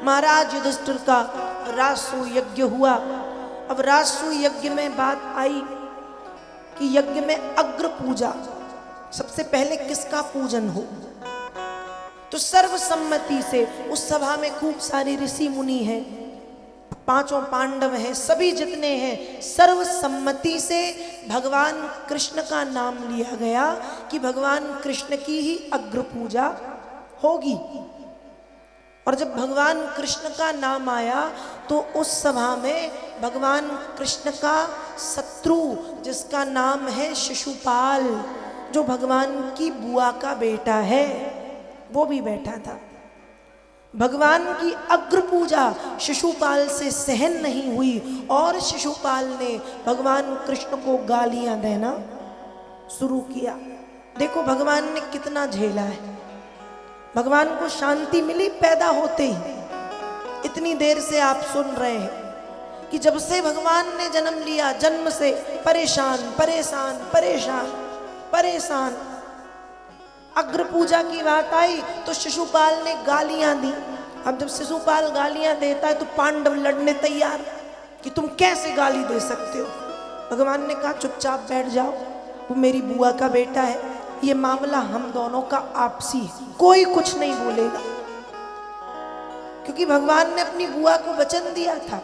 महाराज युधिष्ठिर का राजसूय यज्ञ हुआ। अब राजसूय यज्ञ में बात आई कि यज्ञ में अग्र पूजा, सबसे पहले किसका पूजन हो। तो सर्वसम्मति से उस सभा में खूब सारे ऋषि मुनि हैं, पांचों पांडव हैं, सभी जितने हैं, सर्वसम्मति से भगवान कृष्ण का नाम लिया गया कि भगवान कृष्ण की ही अग्र पूजा होगी। और जब भगवान कृष्ण का नाम आया तो उस सभा में भगवान कृष्ण का शत्रु, जिसका नाम है शिशुपाल, जो भगवान की बुआ का बेटा है, वो भी बैठा था। भगवान की अग्र पूजा शिशुपाल से सहन नहीं हुई और शिशुपाल ने भगवान कृष्ण को गालियां देना शुरू किया। देखो भगवान ने कितना झेला है। भगवान को शांति मिली पैदा होते ही। इतनी देर से आप सुन रहे हैं कि जब से भगवान ने जन्म लिया, जन्म से परेशान परेशान परेशान परेशान। अग्र पूजा की बात आई तो शिशुपाल ने गालियां दी। अब जब शिशुपाल गालियां देता है तो पांडव लड़ने तैयार कि तुम कैसे गाली दे सकते हो। भगवान ने कहा चुपचाप बैठ जाओ, वो मेरी बुआ का बेटा है, ये मामला हम दोनों का आपसी है, कोई कुछ नहीं बोलेगा। क्योंकि भगवान ने अपनी बुआ को वचन दिया था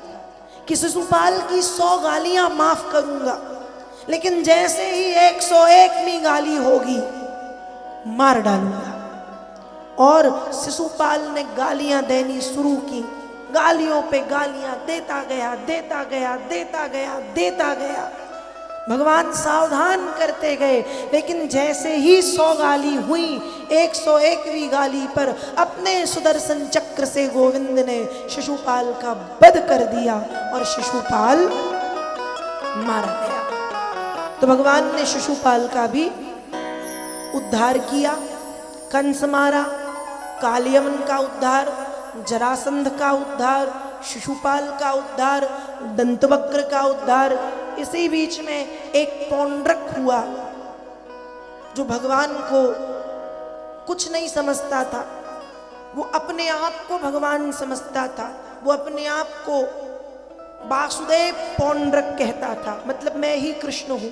कि शिशुपाल की 100 गालियां माफ करूंगा, लेकिन जैसे ही 101वीं गाली होगी मार डालूंगा। और शिशुपाल ने गालियां देनी शुरू की। गालियों पे गालियां देता गया देता गया देता गया देता गया। भगवान सावधान करते गए, लेकिन जैसे ही 100 गाली हुई, 101वीं गाली पर अपने सुदर्शन चक्र से गोविंद ने शिशुपाल का वध कर दिया और शिशुपाल मारा गया। तो भगवान ने शिशुपाल का भी उद्धार किया। कंस मारा, कालियवन का उद्धार, जरासंध का उद्धार, शिशुपाल का उद्धार, दंतवक्र का उद्धार। इसी बीच में एक पौंड्रक हुआ जो भगवान को कुछ नहीं समझता था। वो अपने आप को भगवान समझता था। वो अपने आप को वासुदेव पौंड्रक कहता था, मतलब मैं ही कृष्ण हूं।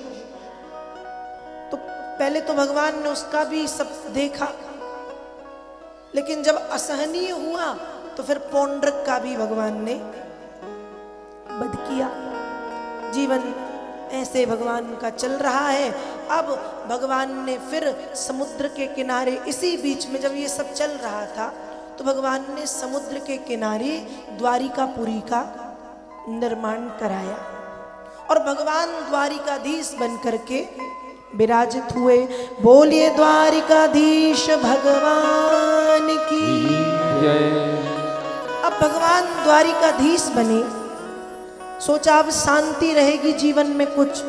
तो पहले तो भगवान ने उसका भी सब देखा, लेकिन जब असहनीय हुआ तो फिर पौंड्रक का भी भगवान ने वध किया। जीवन ऐसे भगवान का चल रहा है। अब भगवान ने फिर समुद्र के किनारे, इसी बीच में जब ये सब चल रहा था तो भगवान ने समुद्र के किनारे द्वारिकापुरी का निर्माण कराया और भगवान द्वारिकाधीश बन करके विराजित हुए। बोलिए द्वारिकाधीश भगवान की जय। अब भगवान द्वारिकाधीश बने। सोचा अब शांति रहेगी जीवन में, कुछ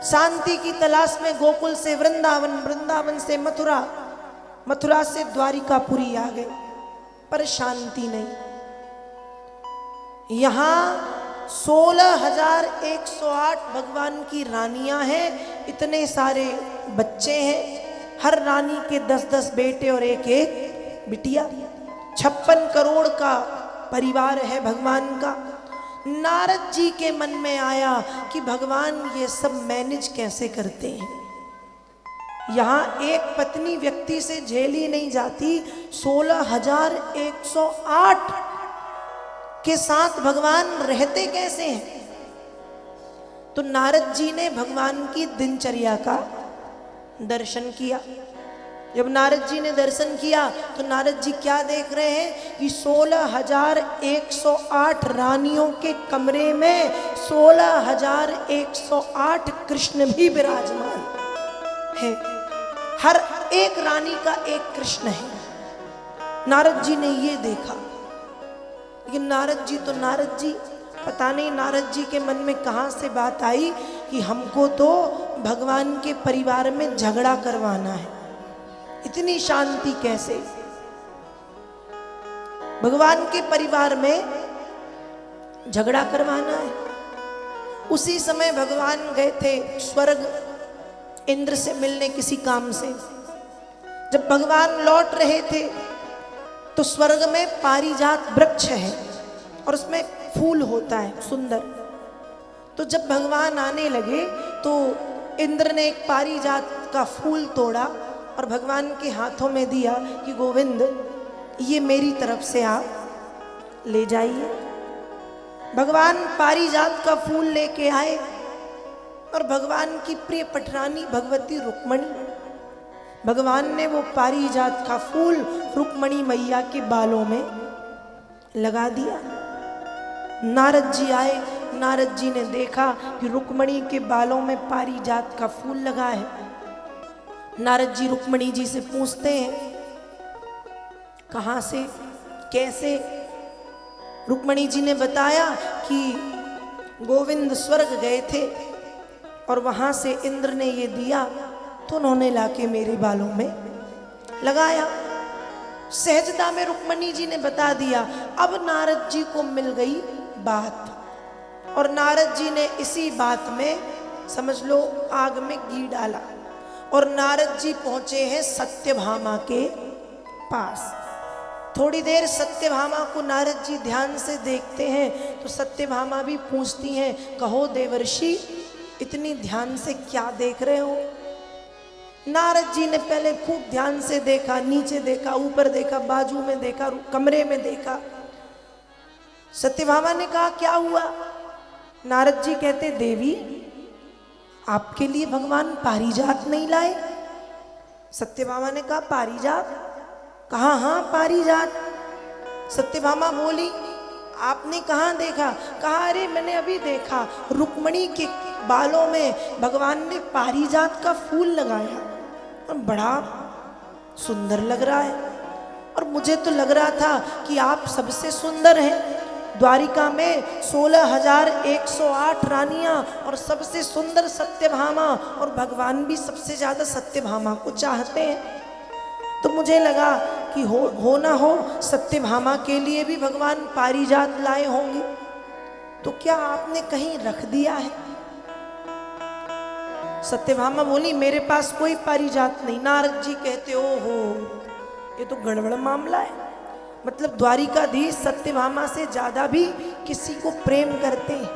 शांति की तलाश में गोकुल से वृंदावन, वृंदावन से मथुरा, मथुरा से द्वारिकापुरी आ गए, पर शांति नहीं। यहां 16,108 भगवान की रानियां हैं, इतने सारे बच्चे हैं, हर रानी के 10-10 बेटे और एक एक बिटिया। 56 करोड़ का परिवार है भगवान का। नारद जी के मन में आया कि भगवान ये सब मैनेज कैसे करते हैं। यहाँ एक पत्नी व्यक्ति से झेली नहीं जाती, 16,108 के साथ भगवान रहते कैसे हैं। तो नारद जी ने भगवान की दिनचर्या का दर्शन किया। जब नारद जी ने दर्शन किया तो नारद जी क्या देख रहे हैं कि 16,108 रानियों के कमरे में 16,108 कृष्ण भी विराजमान है। हर एक रानी का एक कृष्ण है। नारद जी ने ये देखा, लेकिन नारद जी तो नारद जी, पता नहीं नारद जी के मन में कहां से बात आई कि हमको तो भगवान के परिवार में झगड़ा करवाना है। इतनी शांति कैसे? भगवान के परिवार में झगड़ा करवाना है। उसी समय भगवान गए थे स्वर्ग इंद्र से मिलने किसी काम से। जब भगवान लौट रहे थे तो स्वर्ग में पारिजात वृक्ष है और उसमें फूल होता है सुंदर। तो जब भगवान आने लगे तो इंद्र ने एक पारिजात का फूल तोड़ा और भगवान के हाथों में दिया कि गोविंद ये मेरी तरफ से आप ले जाइए। भगवान पारिजात का फूल लेके आए और भगवान की प्रिय पटरानी भगवती रुक्मणी, भगवान ने वो पारिजात का फूल रुक्मणी मैया के बालों में लगा दिया। नारद जी आए, नारद जी ने देखा कि रुक्मणी के बालों में पारिजात का फूल लगा है। नारद जी रुक्मणी जी से पूछते हैं कहाँ से, कैसे? रुक्मणी जी ने बताया कि गोविंद स्वर्ग गए थे और वहां से इंद्र ने ये दिया तो उन्होंने लाके मेरे बालों में लगाया। सहजता में रुक्मणी जी ने बता दिया। अब नारद जी को मिल गई बात और नारद जी ने इसी बात में समझ लो आग में घी डाला और नारद जी पहुंचे हैं सत्यभामा के पास। थोड़ी देर सत्यभामा को नारद जी ध्यान से देखते हैं तो सत्यभामा भी पूछती हैं, कहो देवर्षि इतनी ध्यान से क्या देख रहे हो? नारद जी ने पहले खूब ध्यान से देखा, नीचे देखा, ऊपर देखा, बाजू में देखा, कमरे में देखा। सत्यभामा ने कहा क्या हुआ? नारद जी कहते देवी आपके लिए भगवान पारिजात नहीं लाए? सत्यभामा ने कहा पारिजात? कहा हाँ पारिजात। सत्यभामा बोली आपने कहाँ देखा? कहा अरे मैंने अभी देखा, रुक्मणी के बालों में भगवान ने पारिजात का फूल लगाया और बड़ा सुंदर लग रहा है और मुझे तो लग रहा था कि आप सबसे सुंदर हैं। द्वारिका में 16,108 रानियां और सबसे सुंदर सत्यभामा, और भगवान भी सबसे ज्यादा सत्यभामा को चाहते हैं। तो मुझे लगा कि हो ना हो सत्यभामा के लिए भी भगवान पारिजात लाए होंगे। तो क्या आपने कहीं रख दिया है? सत्यभामा बोली मेरे पास कोई पारिजात नहीं। नारद जी कहते ओहो ये तो गड़बड़ मामला है। मतलब द्वारिकाधीश सत्यभामा से ज्यादा भी किसी को प्रेम करते हैं,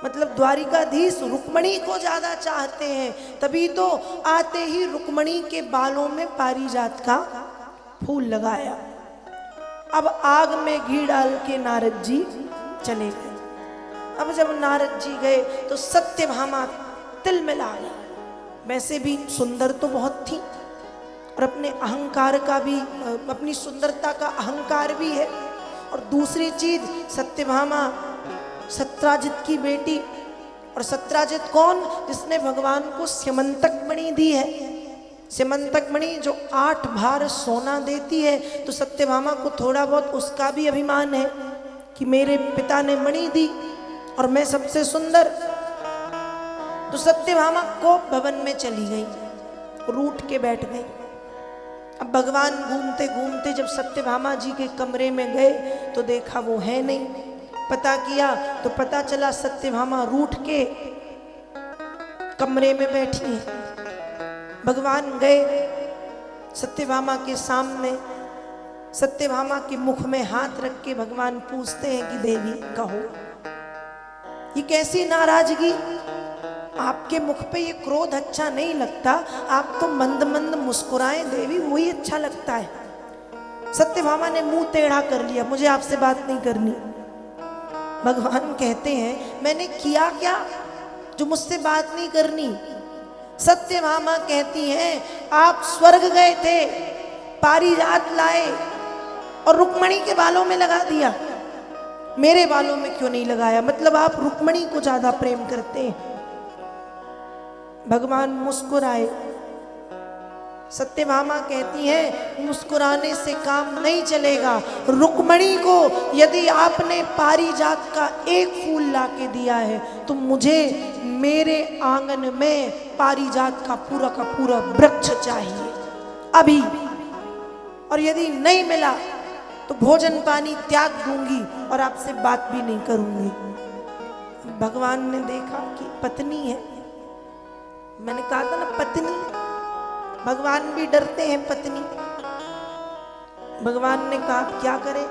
मतलब द्वारिकाधीश रुक्मणी को ज्यादा चाहते हैं, तभी तो आते ही रुक्मणी के बालों में पारिजात का फूल लगाया। अब आग में घी डाल के नारद जी चले गए। अब जब नारद जी गए तो सत्यभामा तिल मिला गई। वैसे भी सुंदर तो बहुत थी और अपने अहंकार का भी, अपनी सुंदरता का अहंकार भी है। और दूसरी चीज सत्यभामा सत्राजित की बेटी, और सत्राजित कौन? जिसने भगवान को स्यमंतक मणि दी है। स्यमंतक मणि जो 8 भार सोना देती है। तो सत्यभामा को थोड़ा बहुत उसका भी अभिमान है कि मेरे पिता ने मणि दी और मैं सबसे सुंदर। तो सत्यभामा कोप भवन में चली गई, रूठ के बैठ गई। अब भगवान घूमते घूमते जब सत्यभामा जी के कमरे में गए तो देखा वो है नहीं। पता किया तो पता चला सत्यभामा रूठ के कमरे में बैठी है। भगवान गए सत्यभामा के सामने, सत्यभामा के मुख में हाथ रख के भगवान पूछते हैं कि देवी कहो ये कैसी नाराजगी? आपके मुख पे ये क्रोध अच्छा नहीं लगता, आप तो मंद मंद मुस्कुराएं देवी, वही अच्छा लगता है। सत्यभामा ने मुंह टेढ़ा कर लिया, मुझे आपसे बात नहीं करनी। भगवान कहते हैं मैंने किया क्या जो मुझसे बात नहीं करनी? सत्यभामा कहती हैं आप स्वर्ग गए थे, पारिजात लाए और रुक्मणी के बालों में लगा दिया, मेरे बालों में क्यों नहीं लगाया? मतलब आप रुक्मणी को ज्यादा प्रेम करते हैं। भगवान मुस्कुराए। सत्यभामा कहती है मुस्कुराने से काम नहीं चलेगा। रुक्मणी को यदि आपने पारिजात का एक फूल लाके दिया है तो मुझे मेरे आंगन में पारिजात का पूरा वृक्ष चाहिए अभी, और यदि नहीं मिला तो भोजन पानी त्याग दूंगी और आपसे बात भी नहीं करूंगी। भगवान ने देखा कि पत्नी है, मैंने कहा था ना पत्नी, भगवान भी डरते हैं पत्नी। भगवान ने कहा क्या करें,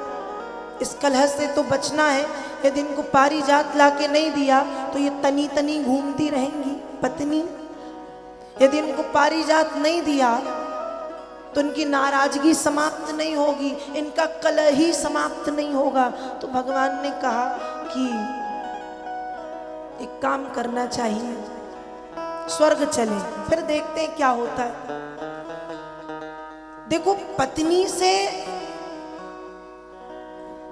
इस कलह से तो बचना है। यदि इनको पारिजात लाके नहीं दिया तो ये तनी तनी घूमती रहेंगी पत्नी। यदि इनको पारिजात नहीं दिया तो इनकी नाराजगी समाप्त नहीं होगी, इनका कलह ही समाप्त नहीं होगा। तो भगवान ने कहा कि एक काम करना चाहिए, स्वर्ग चले, फिर देखते हैं क्या होता है। देखो, पत्नी से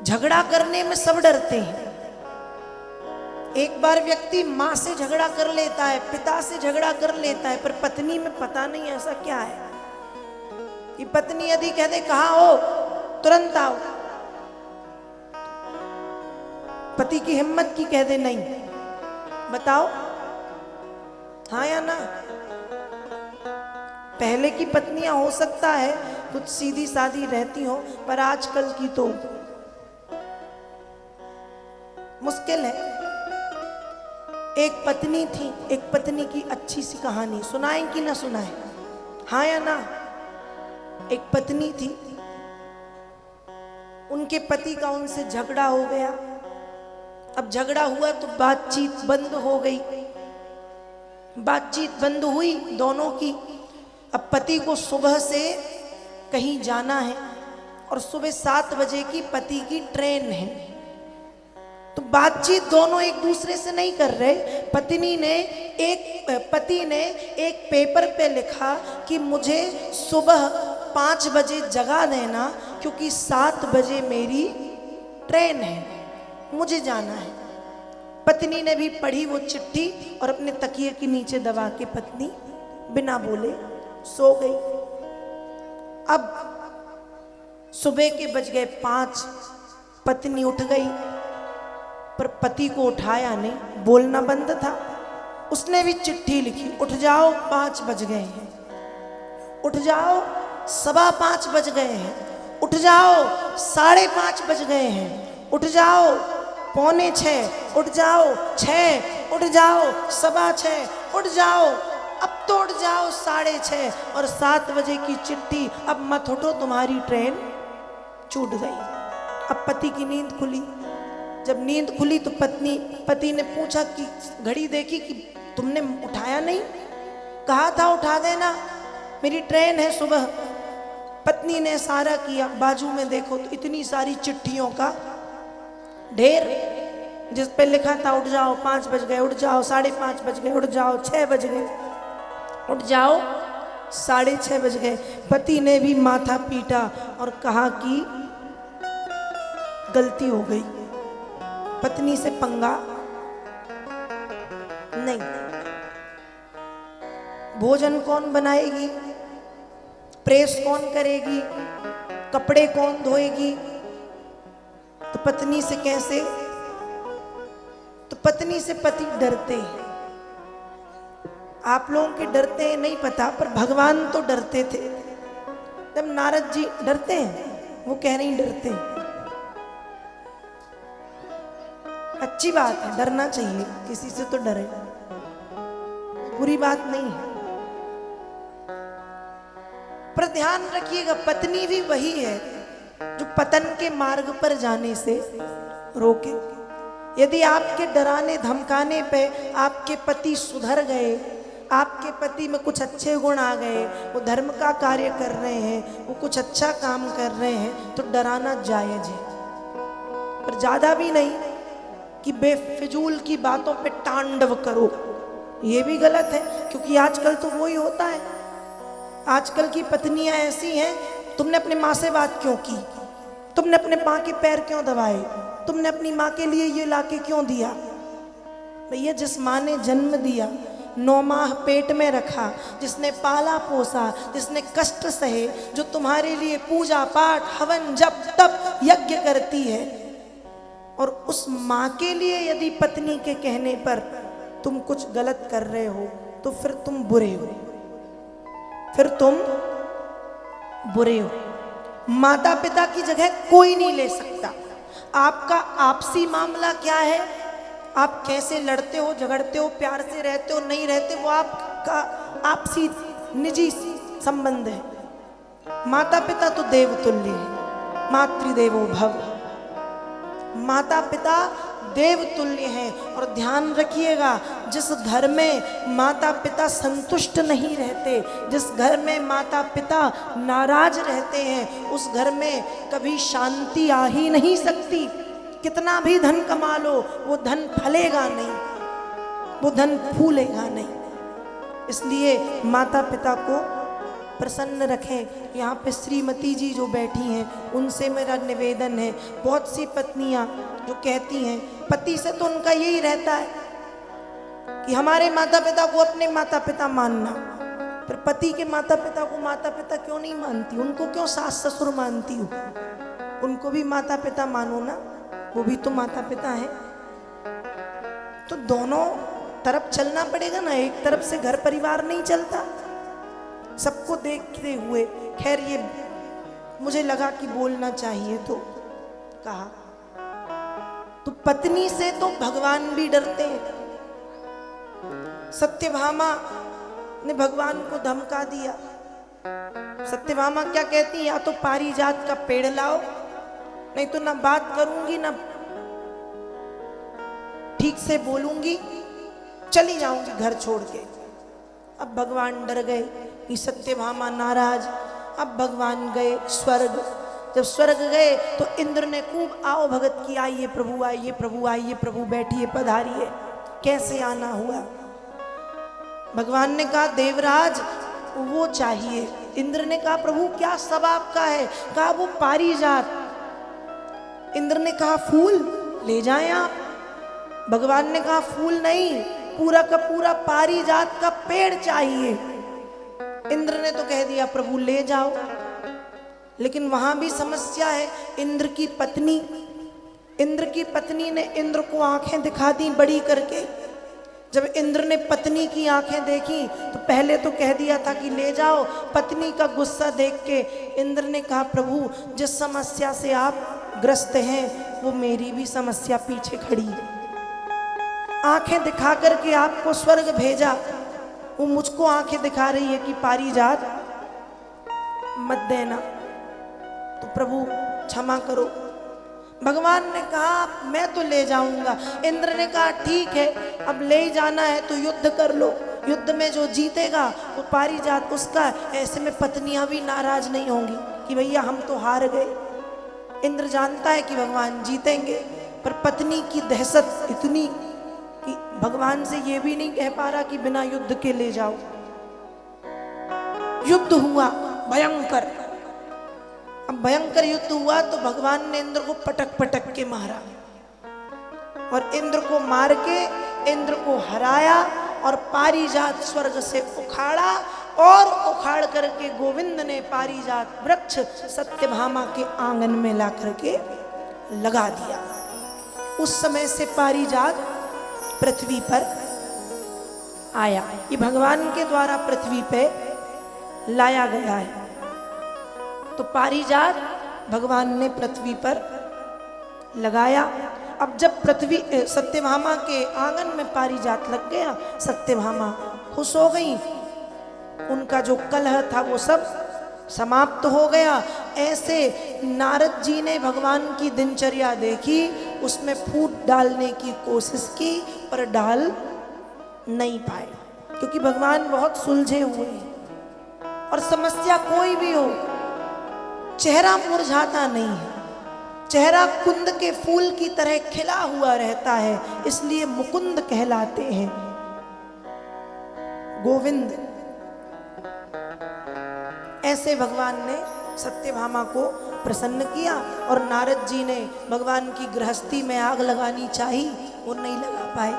झगड़ा करने में सब डरते हैं। एक बार व्यक्ति माँ से झगड़ा कर लेता है, पिता से झगड़ा कर लेता है, पर पत्नी में पता नहीं ऐसा क्या है कि पत्नी यदि कह दे कहाँ हो, तुरंत आओ। पति की हिम्मत की कह दे नहीं, बताओ हाँ या ना। पहले की पत्नियां हो सकता है कुछ सीधी सादी रहती हो, पर आजकल की तो मुश्किल है। एक पत्नी थी, एक पत्नी की अच्छी सी कहानी सुनाएं कि ना सुनाएं, हाँ या ना। एक पत्नी थी, उनके पति का उनसे झगड़ा हो गया। अब झगड़ा हुआ तो बातचीत बंद हो गई। बातचीत बंद हुई दोनों की। अब पति को सुबह से कहीं जाना है और सुबह 7 बजे की पति की ट्रेन है, तो बातचीत दोनों एक दूसरे से नहीं कर रहे। पति ने एक पेपर पे लिखा कि मुझे सुबह 5 बजे जगा देना, क्योंकि 7 बजे मेरी ट्रेन है, मुझे जाना है। पत्नी ने भी पढ़ी वो चिट्ठी और अपने तकिए के नीचे दबा के पत्नी बिना बोले सो गई। अब सुबह के बज गए 5, पत्नी उठ गई, पर पति को उठाया नहीं, बोलना बंद था। उसने भी चिट्ठी लिखी, उठ जाओ 5 बज गए हैं, उठ जाओ 5:15 बज गए हैं, उठ जाओ 5:30 बज गए हैं, उठ जाओ 5:45, उठ जाओ 6, उठ जाओ 6:15, उठ जाओ अब तो उठ जाओ 6:30 और 7 बजे की चिट्ठी, अब मत उठो तुम्हारी ट्रेन छूट गई। अब पति की नींद खुली। जब नींद खुली तो पति ने पूछा कि घड़ी देखी कि तुमने उठाया नहीं, कहा था उठा देना, मेरी ट्रेन है सुबह। पत्नी ने इशारा किया, बाजू में देखो तो इतनी सारी चिट्ठियों का ढेर, जिस पे लिखा था उठ जाओ 5 बज गए, उठ जाओ 5:30 बज गए, उठ जाओ 6 बज गए, उठ जाओ 6:30 बज गए। पति ने भी माथा पीटा और कहा कि गलती हो गई, पत्नी से पंगा नहीं। भोजन कौन बनाएगी, प्रेस कौन करेगी, कपड़े कौन धोएगी, तो पत्नी से कैसे, तो पत्नी से पति डरते हैं। आप लोगों के डरते हैं नहीं पता, पर भगवान तो डरते थे। जब नारद जी डरते हैं, वो कह रही डरते हैं। अच्छी बात है, डरना चाहिए, किसी से तो डरे, बुरी बात नहीं है। पर ध्यान रखिएगा, पत्नी भी वही है जो पतन के मार्ग पर जाने से रोके। यदि आपके डराने धमकाने पे आपके पति सुधर गए, आपके पति में कुछ अच्छे गुण आ गए, वो धर्म का कार्य कर रहे हैं, वो कुछ अच्छा काम कर रहे हैं, तो डराना जायज है, पर ज्यादा भी नहीं कि बेफिजूल की बातों पे तांडव करो, ये भी गलत है। क्योंकि आजकल तो वही होता है, आजकल की पत्नियां ऐसी हैं, तुमने अपने माँ से बात क्यों की, तुमने अपने माँ के पैर क्यों दबाए, तुमने अपनी माँ के लिए ये लाके क्यों दिया। भैया, जिस माँ ने जन्म दिया, 9 माह पेट में रखा, जिसने पाला पोसा, जिसने कष्ट सहे, जो तुम्हारे लिए पूजा पाठ हवन जप तप यज्ञ करती है, और उस माँ के लिए यदि पत्नी के कहने पर तुम कुछ गलत कर रहे हो, तो फिर तुम बुरे हो, फिर तुम बुरे हो। माता पिता की जगह कोई नहीं ले सकता। आपका आपसी मामला क्या है, आप कैसे लड़ते हो, झगड़ते हो, प्यार से रहते हो, नहीं रहते, वो आपका आपसी निजी संबंध है। माता पिता तो देवतुल्य है। मातृदेवो भव। माता पिता देव तुल्य हैं। और ध्यान रखिएगा, जिस घर में माता पिता संतुष्ट नहीं रहते, जिस घर में माता पिता नाराज रहते हैं, उस घर में कभी शांति आ ही नहीं सकती। कितना भी धन कमा लो, वो धन फलेगा नहीं, वो धन फूलेगा नहीं। इसलिए माता पिता को प्रसन्न रखें। यहाँ पे श्रीमती जी जो बैठी हैं, उनसे मेरा निवेदन है, बहुत सी पत्नियां जो कहती हैं, पति से तो उनका यही रहता है कि हमारे माता पिता को अपने माता पिता मानना, पर पति के माता पिता को माता पिता क्यों नहीं मानती? उनको क्यों सास ससुर मानती हो? उनको भी माता पिता मानो ना, वो भी तो माता पिता है। तो दोनों तरफ चलना पड़ेगा ना, एक तरफ से घर परिवार नहीं चलता। सबको देखते हुए, खैर ये मुझे लगा कि बोलना चाहिए तो कहा। तो पत्नी से तो भगवान भी डरते हैं। सत्यभामा ने भगवान को धमका दिया। सत्यभामा क्या कहती है, या तो पारिजात का पेड़ लाओ, नहीं तो ना बात करूंगी ना ठीक से बोलूंगी, चली जाऊंगी घर छोड़ के। अब भगवान डर गए कि सत्यभामा नाराज। अब भगवान गए स्वर्ग। जब स्वर्ग गए तो इंद्र ने खूब आओ भगत की, आइए प्रभु, आइए प्रभु, आइए प्रभु, बैठिए, पधारिए। कैसे आना हुआ? भगवान ने कहा देवराज वो चाहिए। इंद्र ने कहा प्रभु क्या सब आपका है? कहा वो पारिजात। इंद्र ने कहा फूल ले जाएं आप। भगवान ने कहा फूल नहीं, पूरा का पूरा पारिजात का पेड़ चाहिए। इंद्र ने तो कह दिया प्रभु ले जाओ। लेकिन वहां भी समस्या है। इंद्र की पत्नी ने इंद्र को आंखें दिखा दी बड़ी करके। जब इंद्र ने पत्नी की आंखें देखी तो पहले तो कह दिया था कि ले जाओ। पत्नी का गुस्सा देख के इंद्र ने कहा प्रभु जिस समस्या से आप ग्रस्त हैं वो मेरी भी समस्या पीछे खड़ी है। आंखें दिखा करके आपको स्वर्ग भेजा, वो मुझको आंखें दिखा रही है कि पारिजात मत देना, तो प्रभु क्षमा करो। भगवान ने कहा मैं तो ले जाऊंगा। इंद्र ने कहा ठीक है, अब ले ही जाना है तो युद्ध कर लो। युद्ध में जो जीतेगा वो पारिजात उसका। ऐसे में पत्नियां भी नाराज नहीं होंगी कि भैया हम तो हार गए। इंद्र जानता है कि भगवान जीतेंगे, पर पत्नी की दहशत इतनी कि भगवान से ये भी नहीं कह पा रहा कि बिना युद्ध के ले जाओ। युद्ध हुआ भयंकर। अब भयंकर युद्ध हुआ तो भगवान ने इंद्र को पटक पटक के मारा और इंद्र को मार के इंद्र को हराया और पारिजात स्वर्ग से उखाड़ा और उखाड़ करके गोविंद ने पारिजात वृक्ष सत्यभामा के आंगन में ला करके लगा दिया। उस समय से पारिजात पृथ्वी पर आया। ये भगवान के द्वारा पृथ्वी पे लाया गया है। तो पारिजात भगवान ने पृथ्वी पर लगाया। अब जब पृथ्वी सत्यभामा के आंगन में पारिजात लग गया, सत्यभामा खुश हो गई। उनका जो कलह था वो सब समाप्त हो गया। ऐसे नारद जी ने भगवान की दिनचर्या देखी, उसमें फूट डालने की कोशिश की पर डाल नहीं पाए, क्योंकि भगवान बहुत सुलझे हुए हैं। और समस्या कोई भी हो, चेहरा मुरझाता नहीं है, चेहरा कुंद के फूल की तरह खिला हुआ रहता है, इसलिए मुकुंद कहलाते हैं, गोविंद। ऐसे भगवान ने सत्यभामा को प्रसन्न किया। और नारद जी ने भगवान की गृहस्थी में आग लगानी चाहिए, वो नहीं लगा पाए।